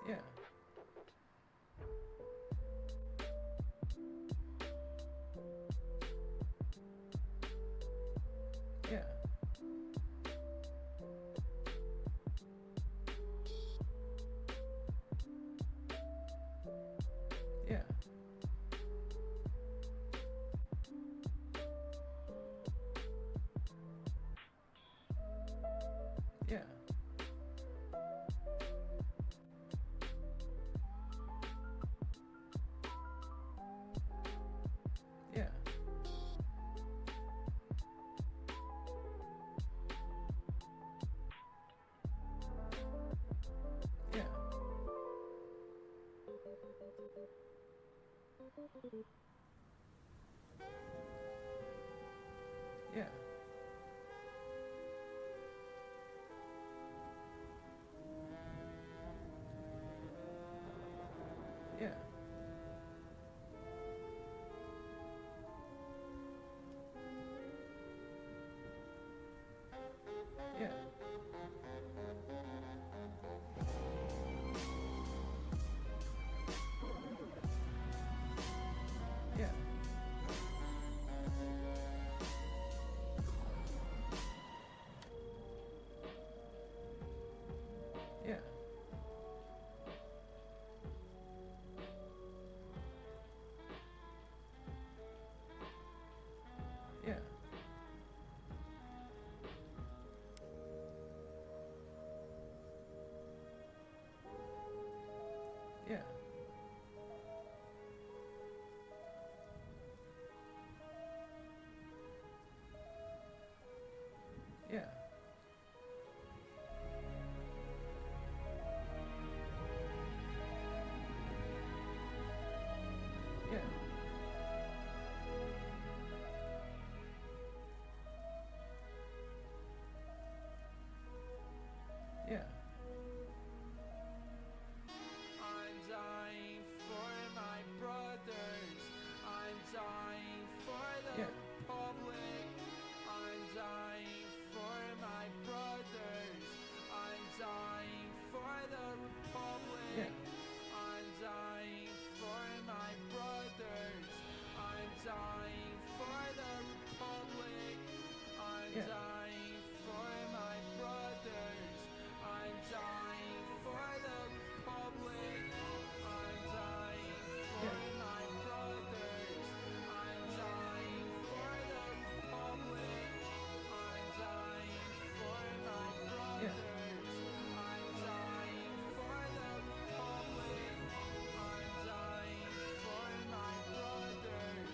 Yeah. Yeah. Yeah. Yeah. Yeah. Yeah. Yeah. Yeah. Yeah. Yeah. Yeah. Yeah. Yeah. Yeah. Yeah. Yeah. I'm dying for my brothers. I'm dying for the Yeah. Republic. I'm dying for my brothers. I'm dying for the Republic. Yeah. I'm dying for my brothers. I'm dying for the Republic. I'm Yeah. dying for my brothers. I'm dying for the Republic. I'm dying for my brothers. I'm dying for the Republic. I'm dying for my Yeah. brothers. I'm dying for the Republic. I'm dying for my brothers.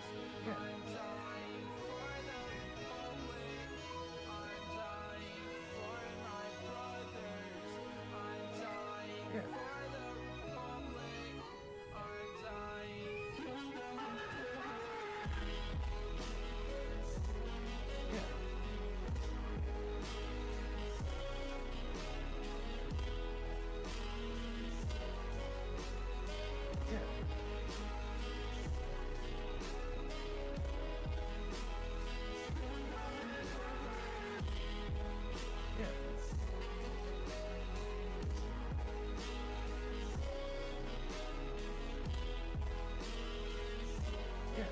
Yeah. I'm dying for the Republic. I'm dying for my brothers. I'm dying Yeah. for the Republic. I'm dying for the Yeah. Yeah. Yeah. Yeah.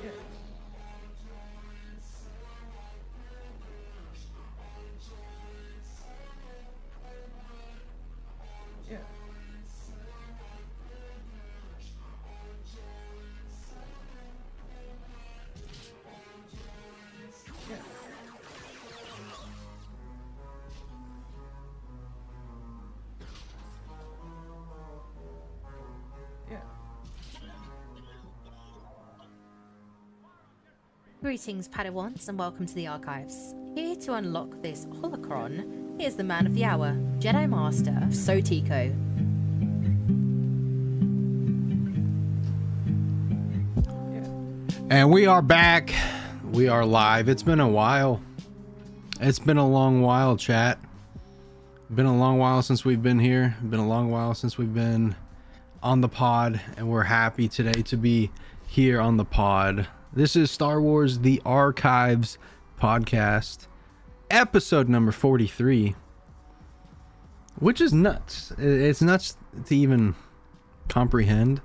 Yeah. Yeah. Yeah. Yeah. Greetings, Padawans, and welcome to the Archives. Here to unlock this holocron, here's the man of the hour, Jedi Master AlsoTeeko. And we are back. We are live. It's been a while. It's been a long while, chat. Been a long while since we've been here. Been a long while since we've been on the pod, and we're happy today to be here on the pod. This is Star Wars The Archives podcast, episode number 43, which is nuts. It's nuts to even comprehend.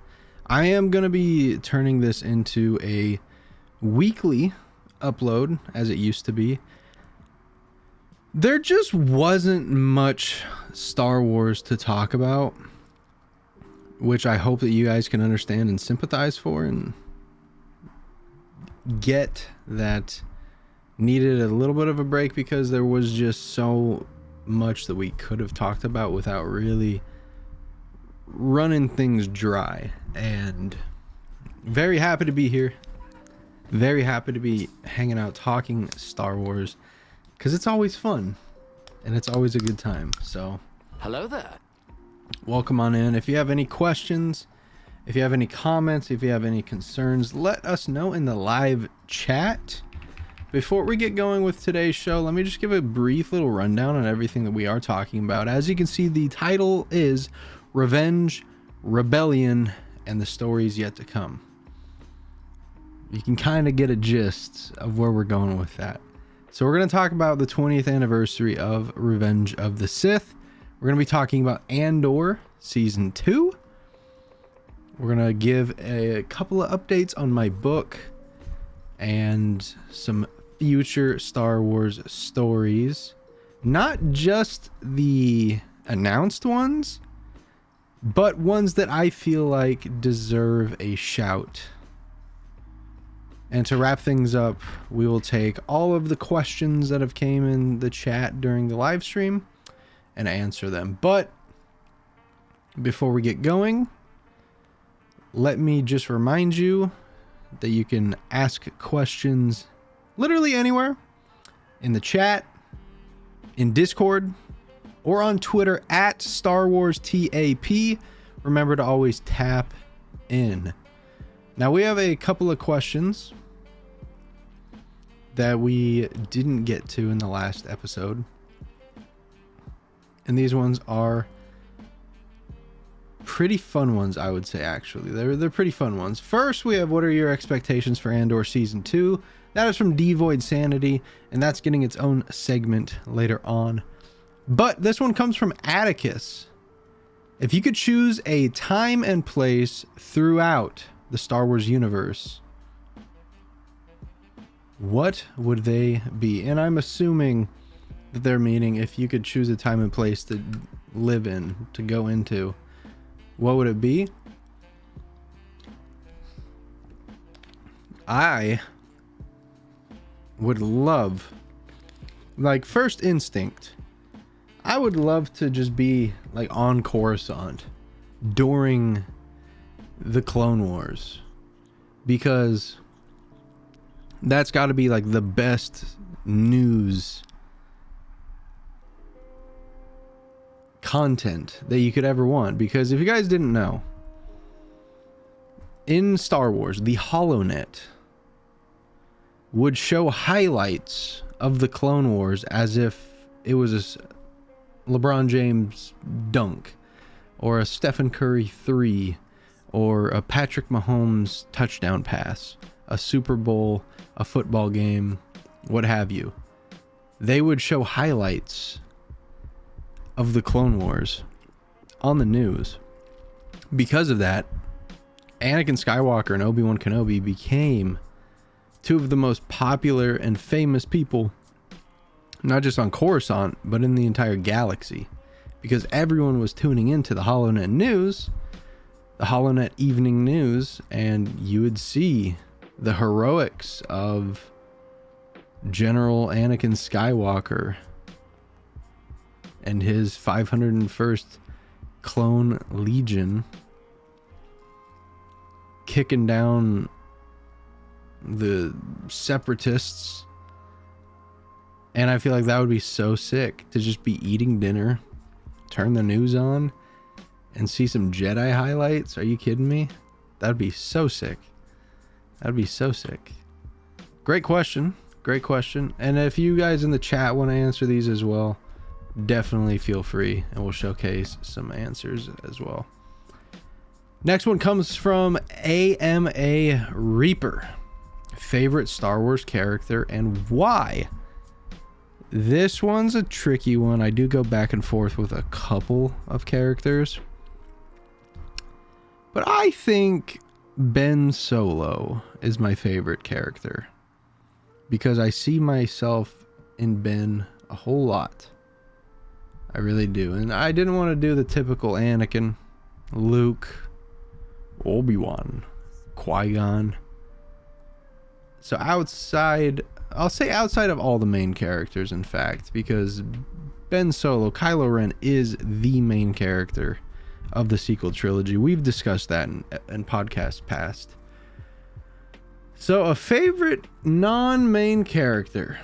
I am going to be turning this into a weekly upload as it used to be. There just wasn't much Star Wars to talk about, which I hope that you guys can understand and sympathize for and get that needed a little bit of a break, because there was just so much that we could have talked about without really running things dry. And very happy to be here. Very happy to be hanging out talking Star Wars, because it's always fun and it's always a good time. So Hello there. welcome on in. If you have any questions, if you have any comments, if you have any concerns, let us know in the live chat. Before we get going with today's show, let me just give a brief little rundown on everything that we are talking about. As you can see, the title is Revenge, Rebellion, and the Stories Yet to Come. You can kind of get a gist of where we're going with that. So we're going to talk about the 20th anniversary of Revenge of the Sith. We're going to be talking about Andor Season 2. We're going to give a couple of updates on my book and some future Star Wars stories. Not just the announced ones, but ones that I feel like deserve a shout. And to wrap things up, we will take all of the questions that have came in the chat during the live stream and answer them. But before we get going, let me just remind you that you can ask questions literally anywhere, in the chat, in Discord, or on Twitter at Star Wars TAP. Remember to always tap in. Now we have a couple of questions that we didn't get to in the last episode, and these ones are pretty fun ones, I would say. Actually, they're pretty fun ones. First, we have, what are your expectations for Andor Season 2? That is from Devoid Sanity, and that's getting its own segment later on. But this one comes from Atticus. If you could choose a time and place throughout the Star Wars universe, what would they be? And I'm assuming that they're meaning if you could choose a time and place to live in, to go into, what would it be? I would love, like, first instinct, I would love to just be like on Coruscant during the Clone Wars, because that's got to be like the best news content that you could ever want. Because if you guys didn't know, in Star Wars, the HoloNet would show highlights of the Clone Wars as if it was a LeBron James dunk, or a Stephen Curry 3, or a Patrick Mahomes touchdown pass, a Super Bowl, a football game, what have you. They would show highlights of the Clone Wars on the news. Because of that, Anakin Skywalker and Obi-Wan Kenobi became two of the most popular and famous people, not just on Coruscant, but in the entire galaxy, because everyone was tuning into the HoloNet news, the HoloNet evening news, and you would see the heroics of General Anakin Skywalker and his 501st Clone Legion kicking down the separatists. And I feel like that would be so sick, to just be eating dinner, turn the news on, and see some Jedi highlights. Are you kidding me? That'd be so sick. That'd be so sick. Great question. Great question. And if you guys in the chat want to answer these as well, definitely feel free, and we'll showcase some answers as well. Next one comes from AMA Reaper. favorite Star Wars character and why. This one's a tricky one. I do go back and forth with a couple of characters. But I think Ben Solo is my favorite character. Because I see myself in Ben a whole lot. I really do. And I didn't want to do the typical Anakin, Luke, Obi-Wan, Qui-Gon. So outside, I'll say outside of all the main characters, in fact, because Ben Solo, Kylo Ren, is the main character of the sequel trilogy. We've discussed that in podcasts past. So a favorite non-main character.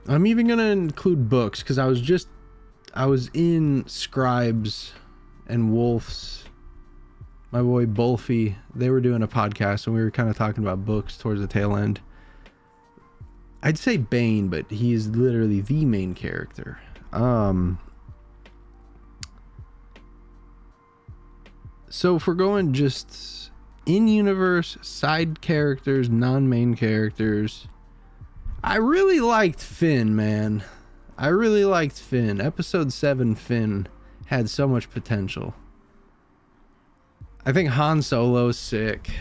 I'm even going to include books because I was in Scribes and Wolf's, my boy Bolfy. They were doing a podcast and we were kind of talking about books towards the tail end. I'd say Bane, but he is literally the main character. So if we're going just in-universe, side characters, non-main characters, I really liked Finn, man. I really liked Finn. Episode 7 Finn had so much potential. I think Han Solo's sick.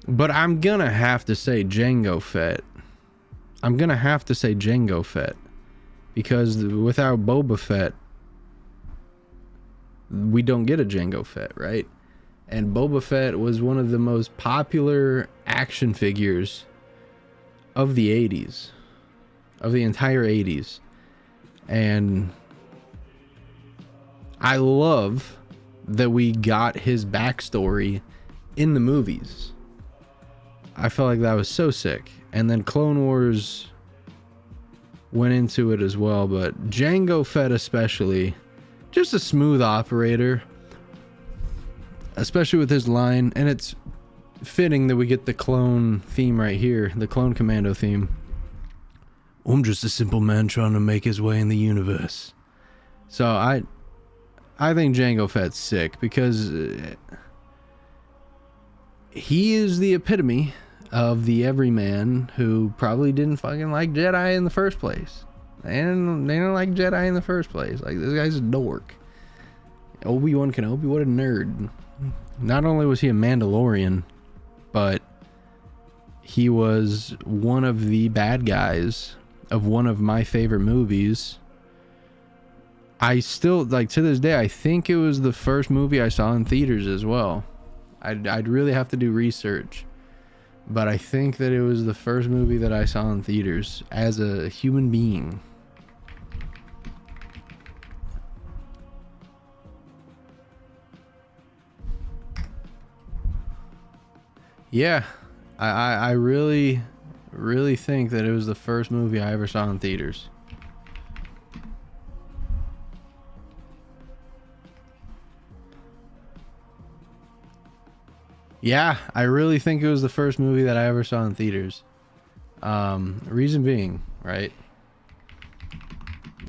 But I'm gonna have to say Jango Fett. I'm gonna have to say Jango Fett. Because without Boba Fett, we don't get a Jango Fett, right? And Boba Fett was one of the most popular action figures of the 80s. Of the entire 80s. And I love that we got his backstory in the movies. I felt like that was so sick. And then Clone Wars went into it as well. But Jango Fett especially, just a smooth operator. Especially with his line. And it's fitting that we get the clone theme right here. The Clone Commando theme. I'm just a simple man trying to make his way in the universe. So I think Jango Fett's sick because he is the epitome of the everyman who probably didn't fucking like Jedi in the first place. And they don't like Jedi in the first place. Like, this guy's a dork. Obi-Wan Kenobi, what a nerd. Not only was he a Mandalorian, but he was one of the bad guys of one of my favorite movies. I still, like, to this day, I think it was the first movie I saw in theaters as well. I'd really have to do research. But I think that it was the first movie that I saw in theaters as a human being. Yeah, I really think that it was the first movie I ever saw in theaters. Yeah, I really think it was the first movie that I ever saw in theaters. Reason being, right?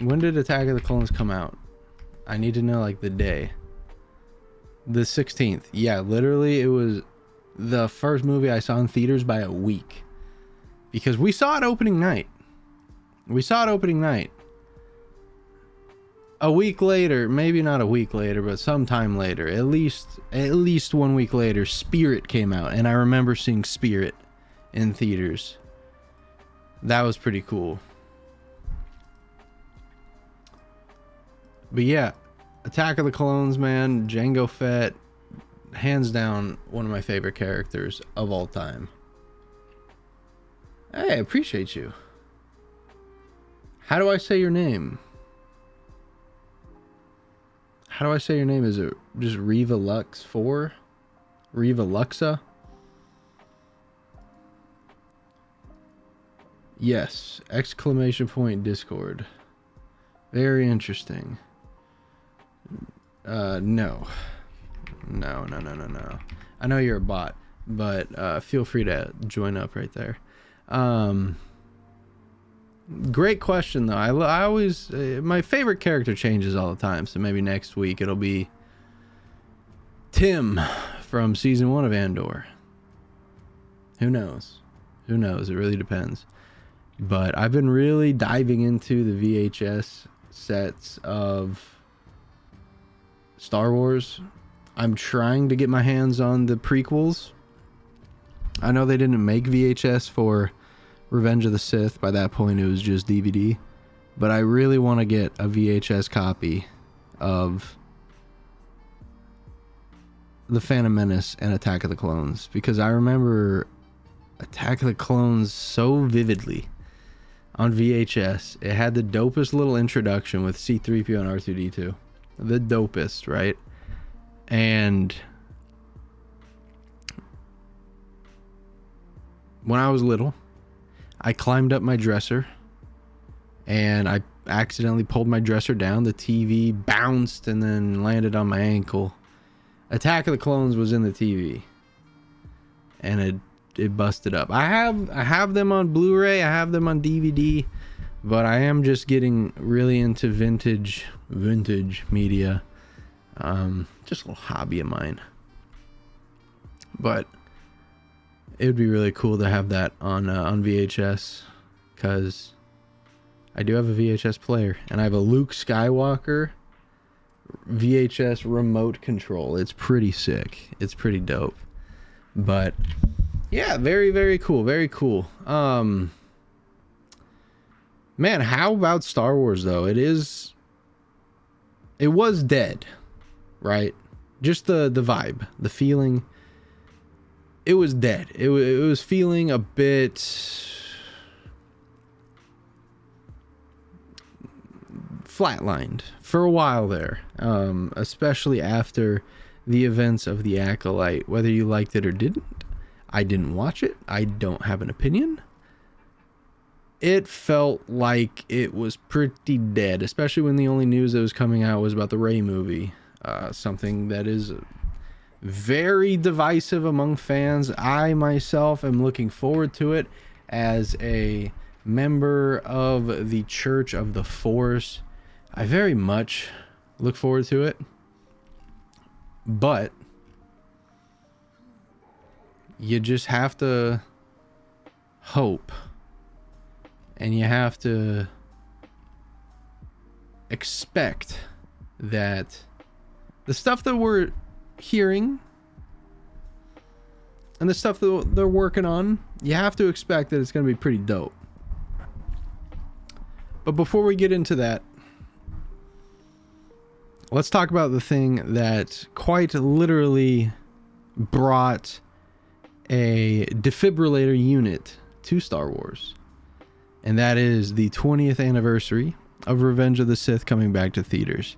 When did Attack of the Clones come out? I need to know, like, the day. The 16th. Yeah, literally, it was the first movie I saw in theaters by a week. Because we saw it opening night. A week later, maybe not a week later, but sometime later, at least 1 week later, Spirit came out, and I remember seeing Spirit in theaters. That was pretty cool. But yeah, Attack of the Clones, man, Jango Fett, hands down one of my favorite characters of all time. Hey, I appreciate you. How do I say your name? How do I say your name? Is it just Riva Lux 4? Riva Luxa? Yes. Exclamation point Discord. Very interesting. No. No. I know you're a bot, but feel free to join up right there. Great question though. I always my favorite character changes all the time, so maybe next week it'll be Tim from season 1 of Andor. Who knows? Who knows? It really depends. But I've been really diving into the VHS sets of Star Wars. I'm trying to get my hands on the prequels. I know they didn't make VHS for Revenge of the Sith. By that point, it was just DVD. But I really want to get a VHS copy of The Phantom Menace and Attack of the Clones, because I remember Attack of the Clones so vividly on VHS. It had the dopest little introduction with C-3PO and R2-D2. The dopest, right? And when I was little, I climbed up my dresser and I accidentally pulled my dresser down. The TV bounced and then landed on my ankle. Attack of the Clones was in the TV, and it busted up. I have them on Blu-ray, I have them on DVD, but I am just getting really into vintage media. Just a little hobby of mine. But it would be really cool to have that on VHS, because I do have a VHS player, and I have a Luke Skywalker VHS remote control. It's pretty sick. It's pretty dope. But yeah, very, very cool. Very cool. Man, how about Star Wars though? It was dead, right? Just the vibe, the feeling. It was dead. It was feeling a bit flatlined for a while there, especially after the events of The Acolyte. Whether you liked it or didn't, I didn't watch it. I don't have an opinion. It felt like it was pretty dead, especially when the only news that was coming out was about the Rey movie. Something that is very divisive among fans. I myself am looking forward to it as a member of the Church of the Force. I very much look forward to it. But you just have to hope, and you have to expect that the stuff that we're hearing and the stuff that they're working on, you have to expect that it's going to be pretty dope. But before we get into that, let's talk about the thing that quite literally brought a defibrillator unit to Star Wars. And that is the 20th anniversary of Revenge of the Sith coming back to theaters.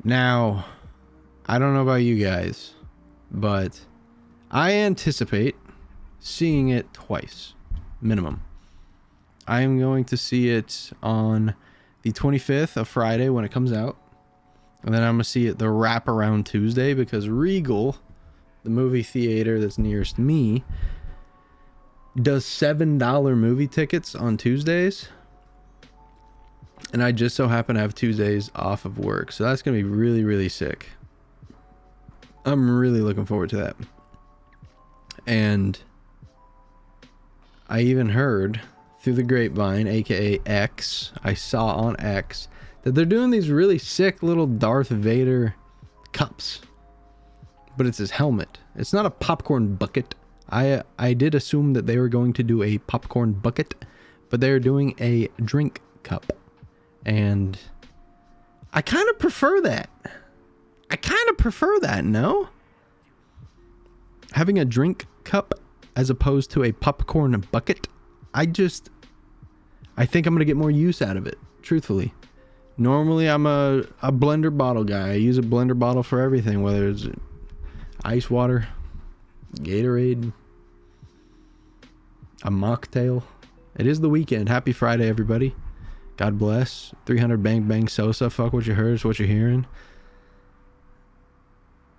Now, I don't know about you guys, but I anticipate seeing it twice, minimum. I am going to see it on the 25th of Friday when it comes out. And then I'm going to see it the wraparound Tuesday, because Regal, the movie theater that's nearest me, does $7 movie tickets on Tuesdays. And I just so happen to have Tuesdays off of work. So that's going to be really, really sick. I'm really looking forward to that. And I even heard through the grapevine, aka X, I saw on X, that they're doing these really sick little Darth Vader cups. But it's his helmet. It's not a popcorn bucket. I did assume that they were going to do a popcorn bucket, but they're doing a drink cup. And I kind of prefer that. No? Having a drink cup as opposed to a popcorn bucket. I think I'm going to get more use out of it, truthfully. Normally, I'm a blender bottle guy. I use a blender bottle for everything, whether it's ice water, Gatorade, a mocktail. It is the weekend. Happy Friday, everybody. God bless. 300 Bang Bang Sosa. Fuck what you heard. It's what you're hearing.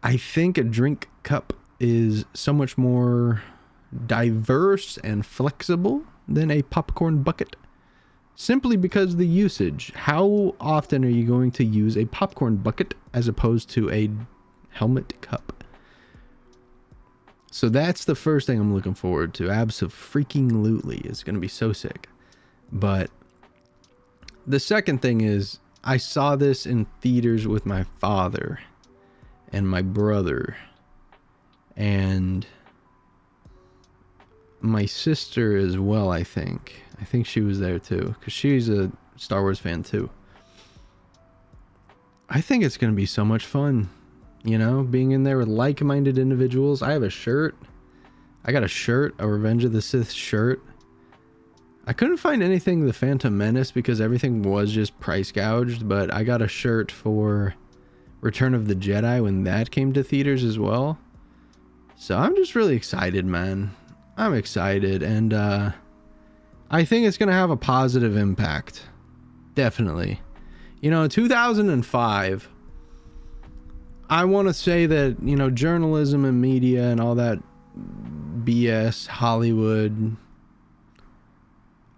I think a drink cup is so much more diverse and flexible than a popcorn bucket. Simply because the usage. How often are you going to use a popcorn bucket as opposed to a Helmet Cup. So that's the first thing I'm looking forward to. Abso-freaking-lutely. It's going to be so sick. But the second thing is, I saw this in theaters with my father and my brother and my sister as well. I think she was there too, because she's a Star Wars fan too. I think it's going to be so much fun, you know, being in there with like-minded individuals. I have a shirt. I got a shirt, a Revenge of the Sith shirt. I couldn't find anything The Phantom Menace because everything was just price gouged, but I got a shirt for Return of the Jedi when that came to theaters as well. So I'm just really excited, man. I'm excited, and I think it's going to have a positive impact. Definitely. You know, 2005, I want to say that, you know, journalism and media and all that BS, Hollywood,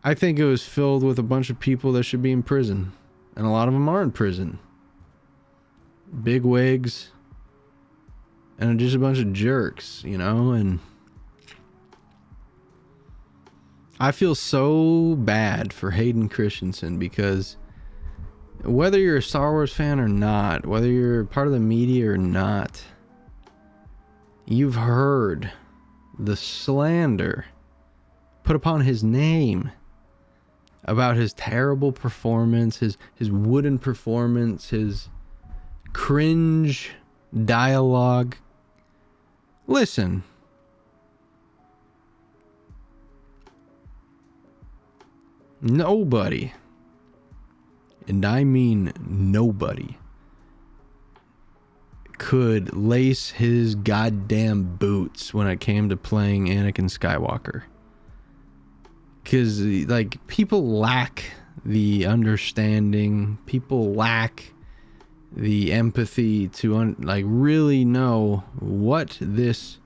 I think it was filled with a bunch of people that should be in prison. And a lot of them are in prison. Big wigs. And just a bunch of jerks, you know? And I feel so bad for Hayden Christensen, because whether you're a Star Wars fan or not, whether you're part of the media or not, you've heard the slander put upon his name about his terrible performance, his wooden performance, his cringe dialogue. Listen. Nobody, and I mean nobody, could lace his goddamn boots when it came to playing Anakin Skywalker. Because, like, people lack the understanding, people lack the empathy to, really know what this,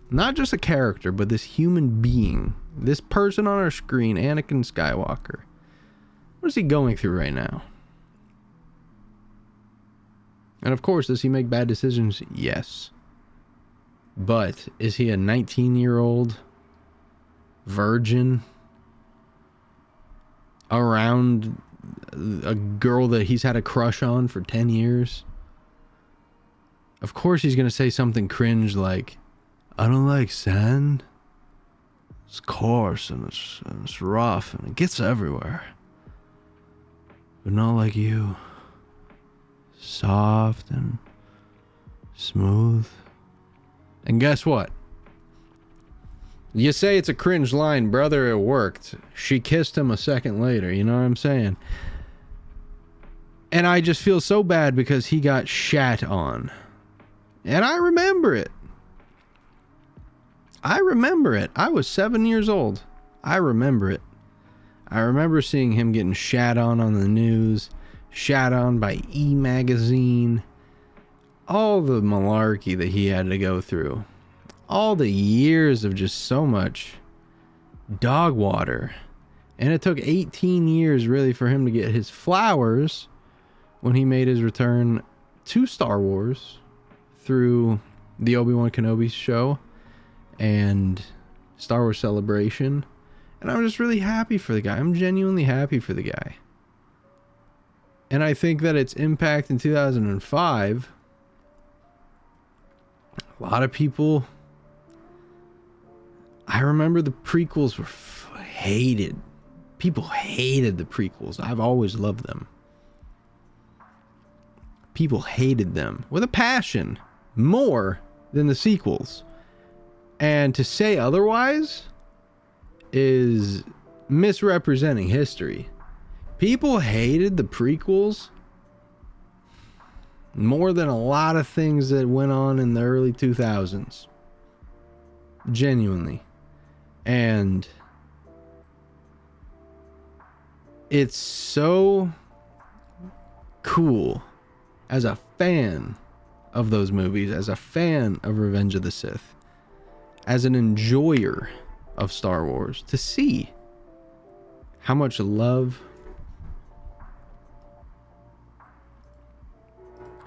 not just a character, but this human being, this person on our screen, Anakin Skywalker, what is he going through right now? And of course, does he make bad decisions? Yes. But is he a 19-year-old virgin around a girl that he's had a crush on for 10 years? Of course he's going to say something cringe like, I don't like sand. It's coarse and it's rough and it gets everywhere. But not like you. Soft and smooth. And guess what? You say it's a cringe line, brother, it worked. She kissed him a second later, you know what I'm saying? And I just feel so bad because he got shat on. And I remember it. I remember it. I was 7 years old. I remember it. I remember seeing him getting shat on the news, shat on by E! Magazine, all the malarkey that he had to go through, all the years of just so much dog water. And it took 18 years really for him to get his flowers when he made his return to Star Wars through the Obi-Wan Kenobi show and Star Wars Celebration. And I'm just really happy for the guy. I'm genuinely happy for the guy. And I think that its impact in 2005, a lot of people, I remember the prequels were hated. People hated the prequels. I've always loved them. People hated them with a passion, more than the sequels. And to say otherwise is misrepresenting history. People hated the prequels more than a lot of things that went on in the early 2000s. Genuinely. And it's so cool as a fan of those movies, as a fan of Revenge of the Sith, as an enjoyer of Star Wars, to see how much love,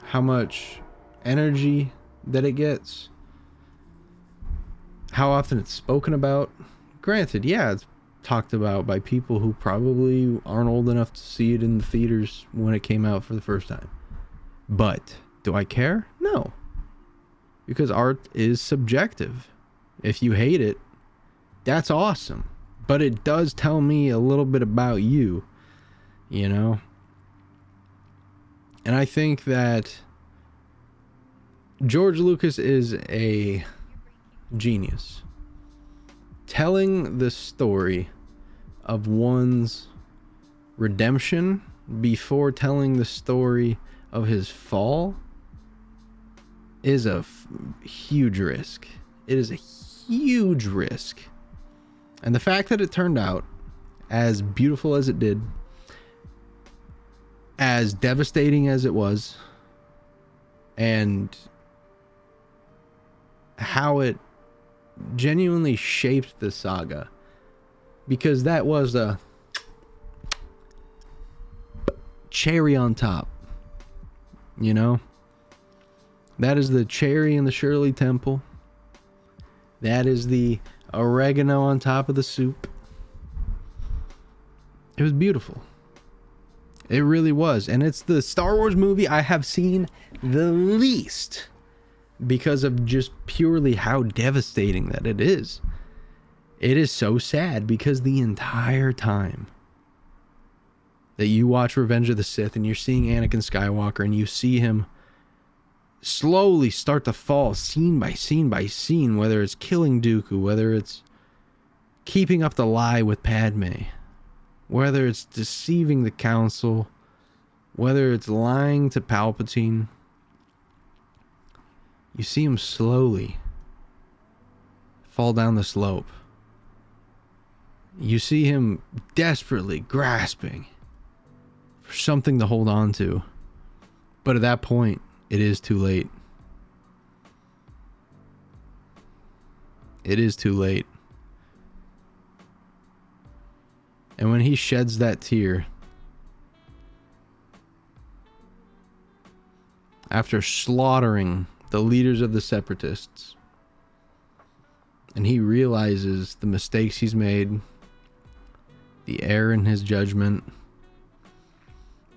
how much energy, that it gets, how often it's spoken about. Granted, yeah, it's talked about by people who probably aren't old enough to see it in the theaters when it came out for the first time. But do I care? No. Because art is subjective. If you hate it, that's awesome. But it does tell me a little bit about you, you know? And I think that George Lucas is a genius. Telling the story of one's redemption before telling the story of his fall is a huge risk. It is a huge risk. And the fact that it turned out as beautiful as it did, as devastating as it was, and how it genuinely shaped the saga, because that was a cherry on top, you know? That is the cherry in the Shirley Temple. That is the oregano on top of the soup. It was beautiful. It really was. And it's the Star Wars movie I have seen the least because of just purely how devastating that it is. It is so sad because the entire time that you watch Revenge of the Sith and you're seeing Anakin Skywalker and you see him slowly start to fall scene by scene by scene, whether it's killing Dooku, whether it's keeping up the lie with Padme, whether it's deceiving the Council, whether it's lying to Palpatine, you see him slowly fall down the slope. You see him desperately grasping for something to hold on to. But at that point, it is too late. It is too late. And when he sheds that tear, after slaughtering the leaders of the Separatists, and he realizes the mistakes he's made, the error in his judgment,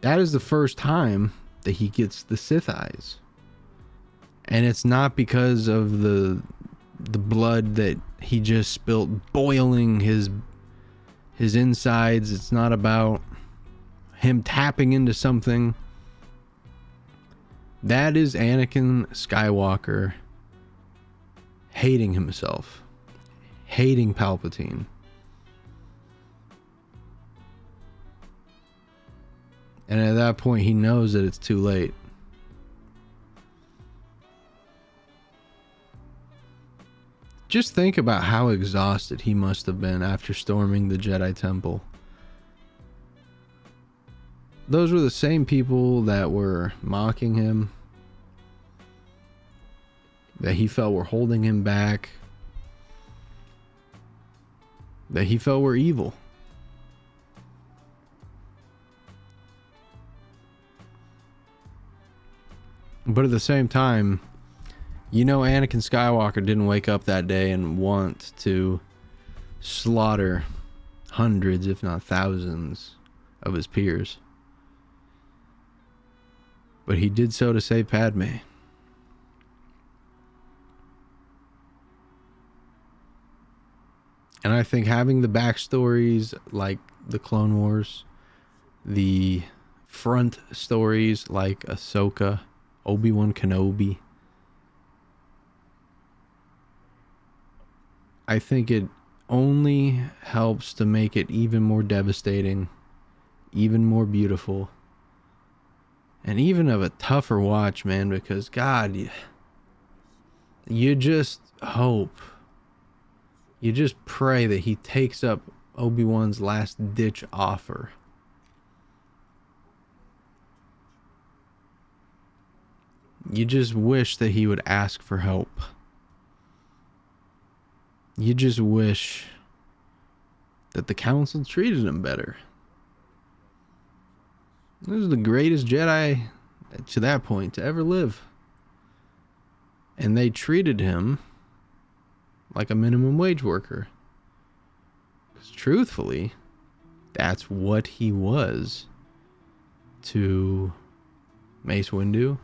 that is the first time that he gets the Sith eyes. And it's not because of the blood that he just spilt boiling his insides. It's not about him tapping into something. That is Anakin Skywalker hating himself, hating Palpatine. And at that point, he knows that it's too late. Just think about how exhausted he must have been after storming the Jedi Temple. Those were the same people that were mocking him, that he felt were holding him back, that he felt were evil. But at the same time, you know Anakin Skywalker didn't wake up that day and want to slaughter hundreds, if not thousands, of his peers. But he did so to save Padme. And I think having the backstories like the Clone Wars, the front stories like Ahsoka, Obi-Wan Kenobi, I think it only helps to make it even more devastating, even more beautiful, and even of a tougher watch, man, because God, you just hope, you just pray that he takes up Obi-Wan's last ditch offer. You just wish that he would ask for help. You just wish that the Council treated him better. This is the greatest Jedi to that point to ever live. And they treated him like a minimum wage worker. Because truthfully, that's what he was to Mace Windu.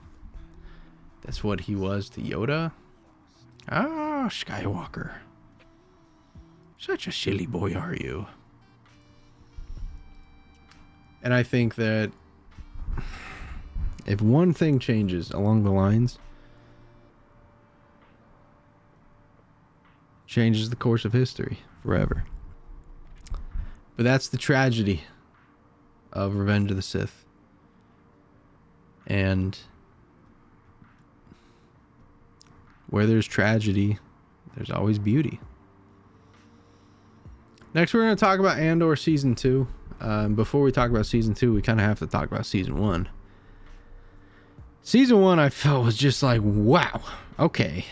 That's what he was to Yoda. Ah, Skywalker. Such a silly boy are you. And I think that if one thing changes along the lines, changes the course of history forever. But that's the tragedy of Revenge of the Sith. And where there's tragedy, there's always beauty. Next, we're going to talk about Andor Season 2. Before we talk about Season 2, we kind of have to talk about Season 1. Season 1, I felt, was just like, wow, okay.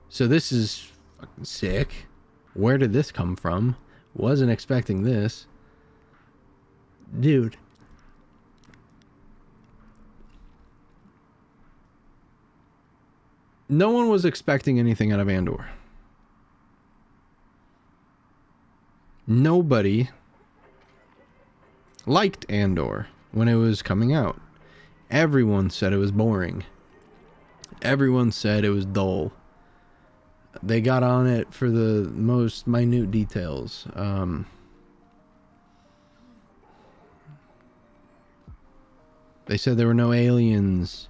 So this is fucking sick. Where did this come from? Wasn't expecting this. Dude. No one was expecting anything out of Andor. Nobody liked Andor when it was coming out. Everyone said it was boring. Everyone said it was dull. They got on it for the most minute details. They said there were no aliens.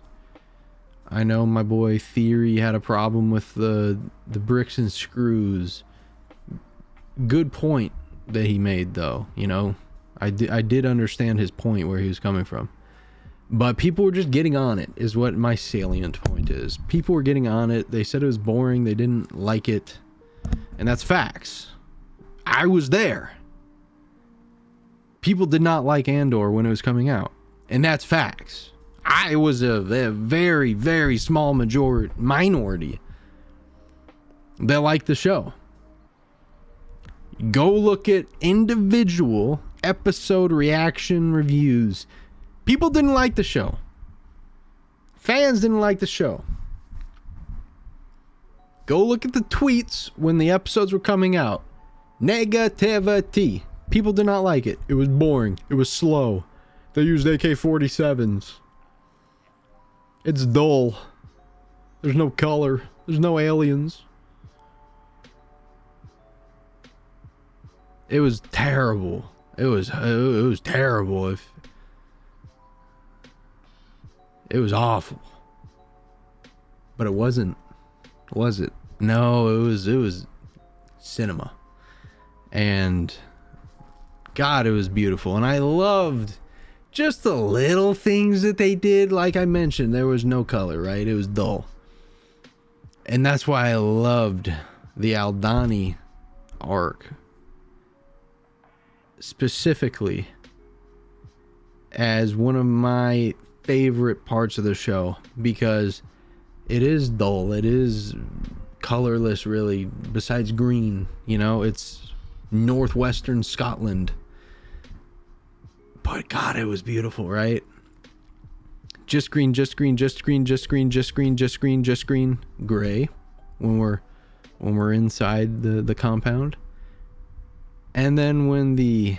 I know my boy Theory had a problem with the bricks and screws. Good point that he made, though. You know, I did understand his point, where he was coming from. But people were just getting on it, is what my salient point is. People were getting on it. They said it was boring. They didn't like it. And that's facts. I was there. People did not like Andor when it was coming out. And that's facts. I was a very, very small minority that liked the show. Go look at individual episode reaction reviews. People didn't like the show. Fans didn't like the show. Go look at the tweets when the episodes were coming out. Negativity. People did not like it. It was boring. It was slow. They used AK-47s. It's dull. There's no color. There's no aliens. It was terrible. It was terrible. It was awful. But it wasn't, was it? No, it was cinema. And God, it was beautiful. And I loved just the little things that they did. Like I mentioned, there was no color, right? It was dull. And that's why I loved the Aldhani arc specifically as one of my favorite parts of the show, because it is dull. It is colorless, really, besides green. You know, it's northwestern Scotland. But God, it was beautiful, right? Just green, just green, just green, just green, just green, just green, just green, gray when we're inside the compound. And then when the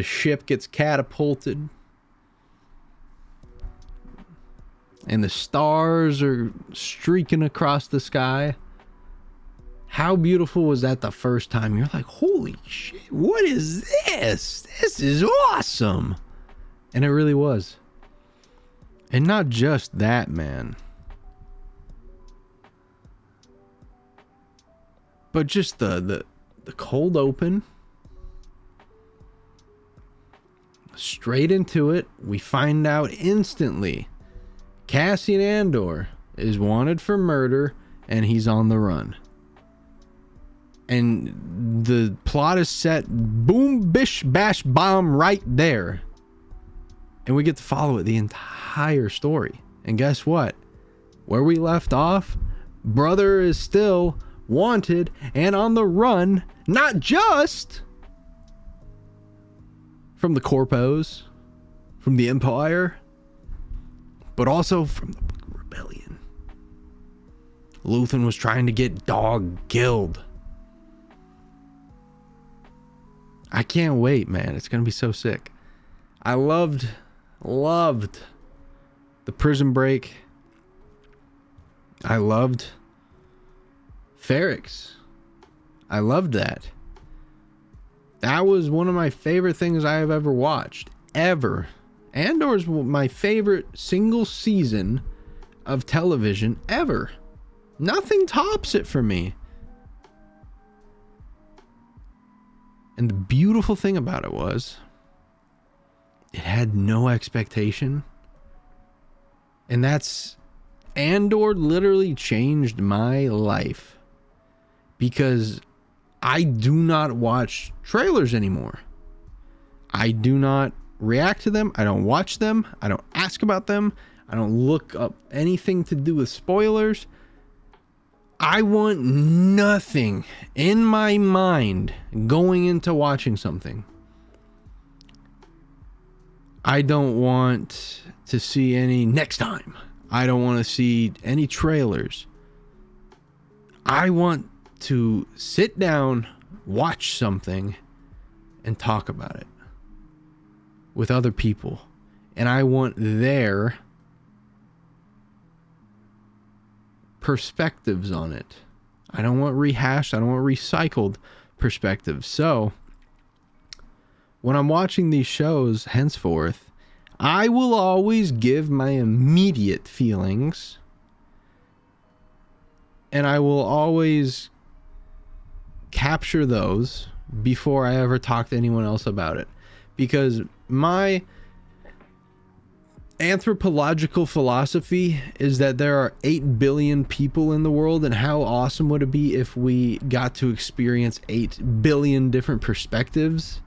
ship gets catapulted and the stars are streaking across the sky, how beautiful was that the first time? You're like, holy shit, what is this? This is awesome. And it really was. And not just that, man. But just the cold open. Straight into it. We find out instantly Cassian Andor is wanted for murder and he's on the run. And the plot is set boom, bish, bash, bomb right there. And we get to follow it the entire story. And guess what? Where we left off, brother is still wanted and on the run, not just from the corpos, from the Empire, but also from the Book of Rebellion. Luthen was trying to get Dog killed. I can't wait, man. It's going to be so sick. I loved the Prison Break. I loved Ferrix. I loved that. That was one of my favorite things I have ever watched. Ever. Andor's my favorite single season of television ever. Nothing tops it for me. And the beautiful thing about it was, it had no expectation. And Andor literally changed my life. Because I do not watch trailers anymore. I do not react to them. I don't watch them. I don't ask about them. I don't look up anything to do with spoilers. I want nothing in my mind going into watching something. I don't want to see any next time. I don't want to see any trailers. I want to sit down, watch something, and talk about it with other people. And I want their perspectives on it. I don't want rehashed, I don't want recycled perspectives. So when I'm watching these shows henceforth, I will always give my immediate feelings, and I will always capture those before I ever talk to anyone else about it. Because my anthropological philosophy is that there are 8 billion people in the world, and how awesome would it be if we got to experience 8 billion different perspectives?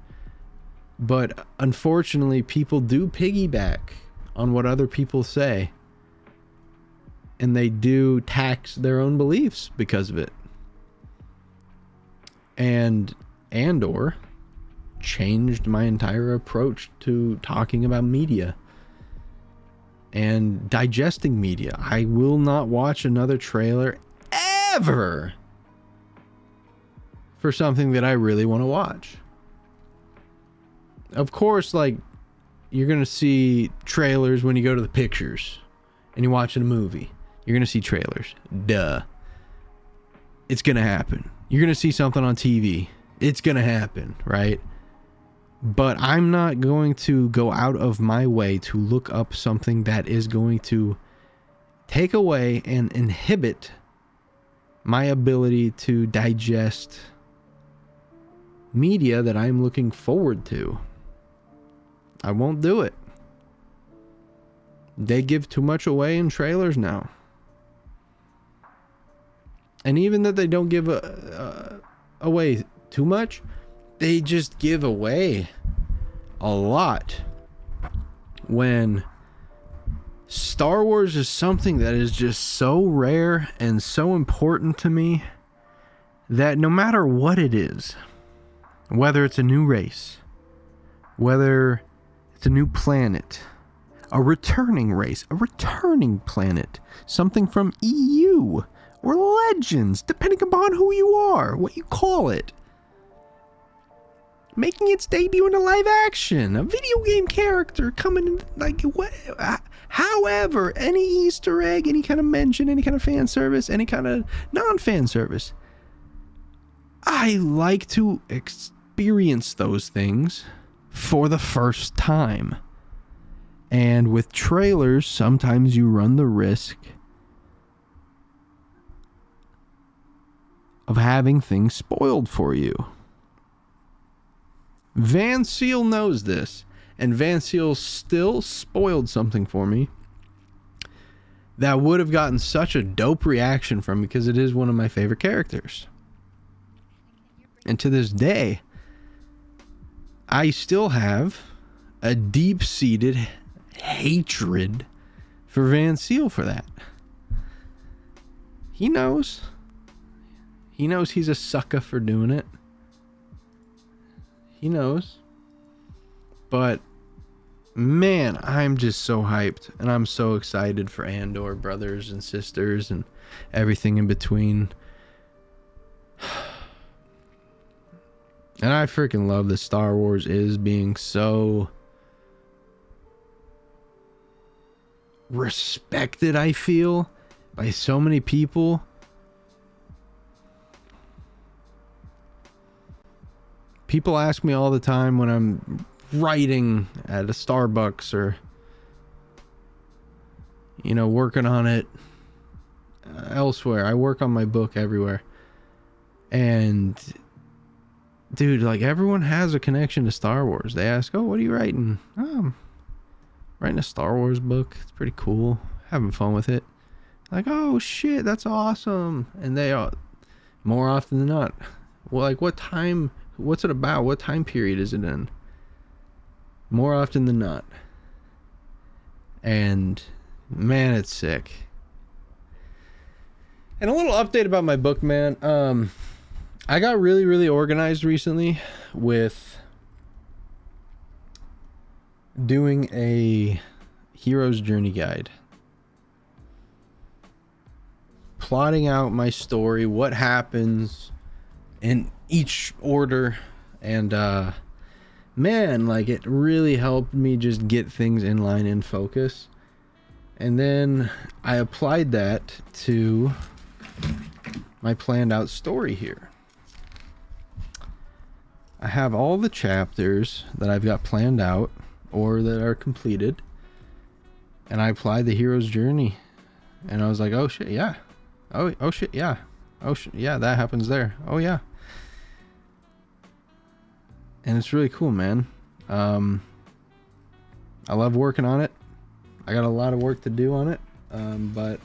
But unfortunately, people do piggyback on what other people say, and they do tax their own beliefs because of it. And Andor changed my entire approach to talking about media and digesting media. I will not watch another trailer ever for something that I really want to watch. Of course, like, you're going to see trailers when you go to the pictures and you're watching a movie. You're going to see trailers. Duh. It's going to happen. You're going to see something on TV. It's going to happen, right? But I'm not going to go out of my way to look up something that is going to take away and inhibit my ability to digest media that I'm looking forward to. I won't do it. They give too much away in trailers now. And even that they don't give away too much, they just give away a lot. When Star Wars is something that is just so rare and so important to me that no matter what it is, whether it's a new race, whether it's a new planet, a returning race, a returning planet, something from EU or Legends, depending upon who you are, what you call it, making its debut in a live action, a video game character coming in, like, what, however, any Easter egg, any kind of mention, any kind of fan service, any kind of non-fan service, I like to experience those things for the first time. And with trailers, sometimes you run the risk of having things spoiled for you. Van Seal knows this, and Van Seal still spoiled something for me that would have gotten such a dope reaction from, because it is one of my favorite characters. And to this day, I still have a deep-seated hatred for Van Seal for that. He knows. He knows he's a sucker for doing it. He knows. But man, I'm just so hyped, and I'm so excited for Andor, brothers and sisters, and everything in between. And I freaking love that Star Wars is being so respected, I feel, by so many people. People ask me all the time when I'm writing at a Starbucks or, you know, working on it elsewhere. I work on my book everywhere. And dude, like, everyone has a connection to Star Wars. They ask, oh, what are you writing? Oh, I'm writing a Star Wars book. It's pretty cool. Having fun with it. Like, oh shit, that's awesome. And they are, more often than not, well, like, what time, what's it about? What time period is it in? More often than not. And man, it's sick. And a little update about my book, man. I got really organized recently with doing a hero's journey guide. Plotting out my story, what happens in each order, and man, like, it really helped me just get things in line and focus. And then I applied that to my planned out story here. I have all the chapters that I've got planned out or that are completed, and I applied the hero's journey, and I was like, oh shit, yeah. Oh shit, yeah. Oh shit, yeah, that happens there. Oh yeah. And it's really cool, man. I love working on it. I got a lot of work to do on it, but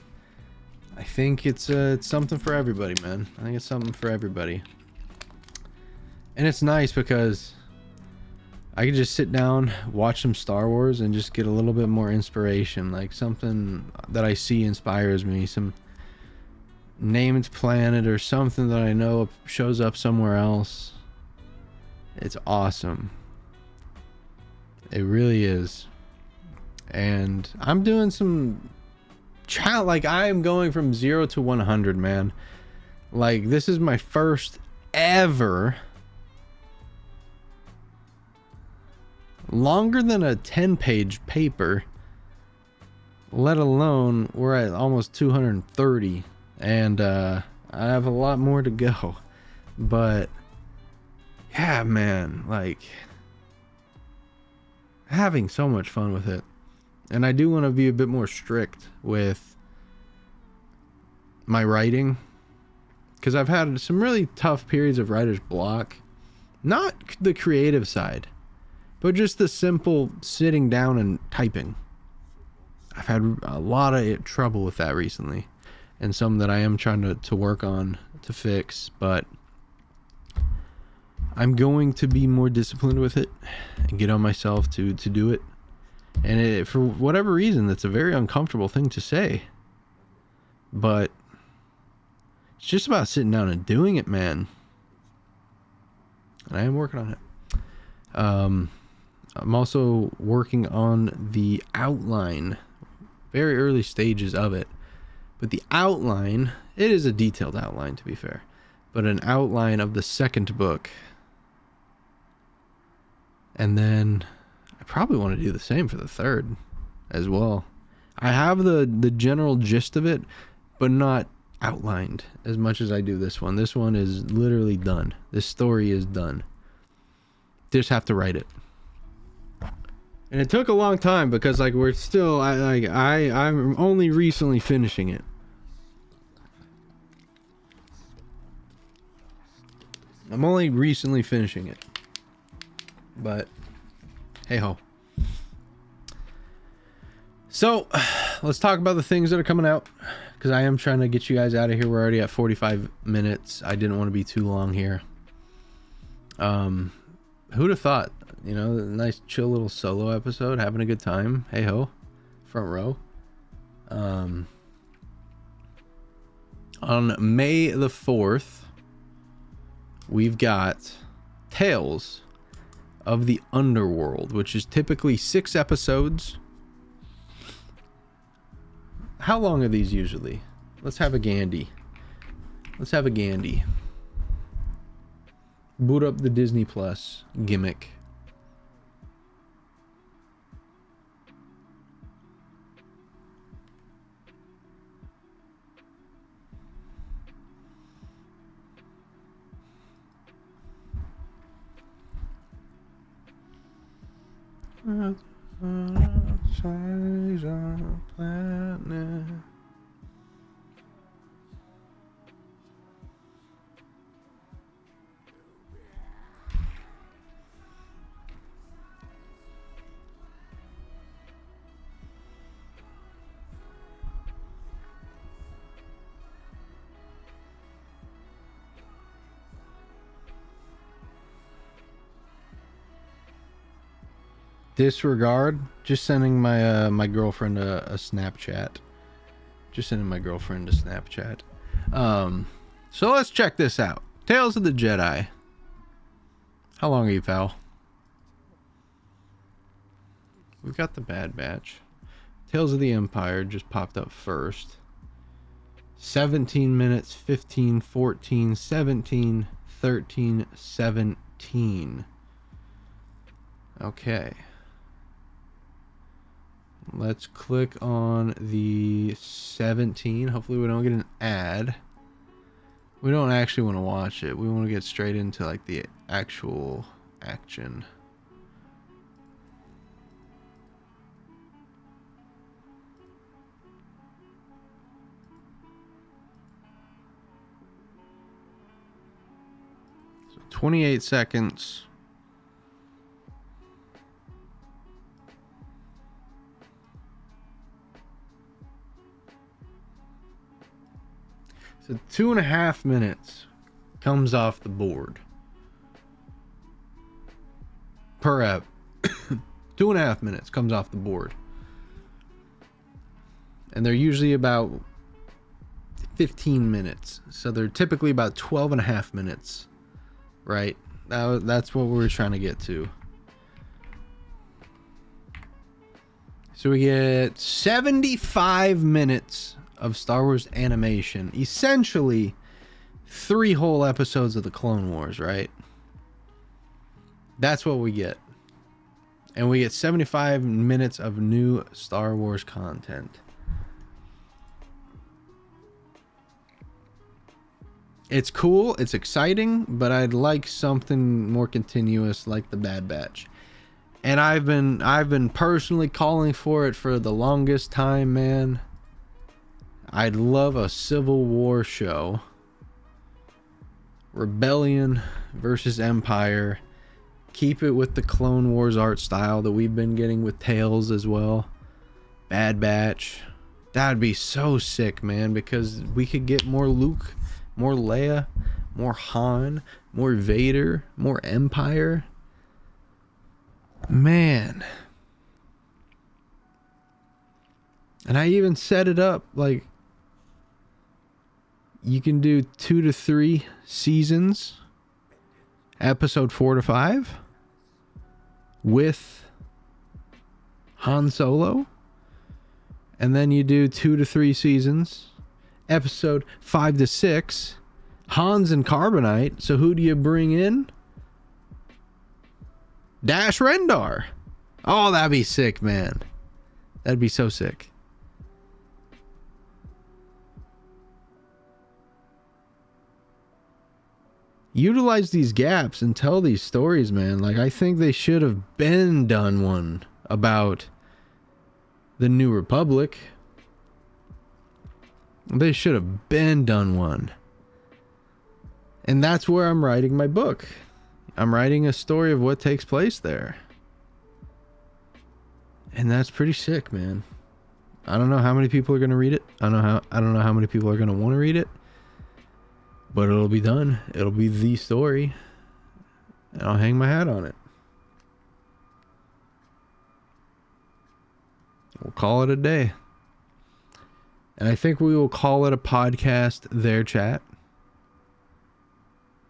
I think it's something for everybody, man. I think it's something for everybody. And it's nice because I can just sit down, watch some Star Wars, and just get a little bit more inspiration. Like, something that I see inspires me. Some named planet or something that I know shows up somewhere else. It's awesome. It really is. And I'm doing some like, I am going from 0 to 100, man. Like, this is my first ever longer than a 10-page paper, let alone we're at almost 230, and I have a lot more to go. But yeah, man, like, having so much fun with it. And I do want to be a bit more strict with my writing, because I've had some really tough periods of writer's block. Not the creative side, but just the simple sitting down and typing. I've had a lot of trouble with that recently, and some that I am trying to work on to fix, but I'm going to be more disciplined with it and get on myself to do it. And for whatever reason, that's a very uncomfortable thing to say, but it's just about sitting down and doing it, man. And I am working on it. I'm also working on the outline, very early stages of it. But the outline, it is a detailed outline, to be fair, but an outline of the second book. And then I probably want to do the same for the third as well. I have the general gist of it, but not outlined as much as I do this one. This one is literally done. This story is done. Just have to write it. And it took a long time because, like, we're still, I'm only recently finishing it. I'm only recently finishing it. But hey ho. So let's talk about the things that are coming out, because I am trying to get you guys out of here. We're already at 45 minutes. I didn't want to be too long here. Who'd have thought? You know, a nice chill little solo episode, having a good time. Hey ho, front row. On May the 4th, we've got Tales of the underworld, which is typically 6 episodes. How long are these usually? Let's have a gandy. Boot up the Disney Plus gimmick. Planet. Disregard. Just sending my my girlfriend a Snapchat. So let's check this out. Tales of the Jedi. How long are you, pal? We've got the Bad Batch. Tales of the Empire just popped up first. 17 minutes, 15, 14, 17, 13, 17. Okay. Let's click on the 17. Hopefully we don't get an ad. We don't actually want to watch it. We want to get straight into like the actual action. So 28 seconds. So 2.5 minutes comes off the board per ep. 2.5 minutes comes off the board, and they're usually about 15 minutes. So they're typically about 12.5 minutes, right? That's what we're trying to get to. So we get 75 minutes of Star Wars animation, essentially 3 whole episodes of the Clone Wars, right? That's what we get. And we get 75 minutes of new Star Wars content. It's cool, it's exciting, but I'd like something more continuous like the Bad Batch. And I've been personally calling for it for the longest time, man. I'd love a Civil War show. Rebellion versus Empire. Keep it with the Clone Wars art style that we've been getting with Tales as well. Bad Batch. That'd be so sick, man, because we could get more Luke, more Leia, more Han, more Vader, more Empire. Man. And I even set it up like you can do 2 to 3 seasons, episode 4 to 5, with Han Solo. And then you do 2 to 3 seasons, episode 5 to 6, Han's and Carbonite. So who do you bring in? Dash Rendar. Oh, that'd be sick, man. That'd be so sick. Utilize these gaps and tell these stories, man. Like, I think they should have been done one about the New Republic. They should have been done one. And that's where I'm writing my book. I'm writing a story of what takes place there. And that's pretty sick, man. I don't know how many people are going to read it. I don't know how many people are going to want to read it. But it'll be done. It'll be the story. And I'll hang my hat on it. We'll call it a day. And I think we will call it a podcast there, chat.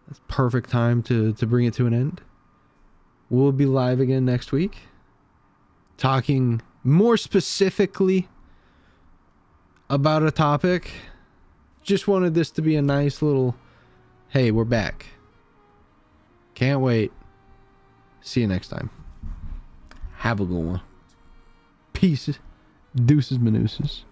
That's perfect time to bring it to an end. we'll be live again next week, talking more specifically about a topic. Just wanted this to be a nice little, hey, we're back. Can't wait. See you next time. Have a good one. Peace. Deuces, manuses.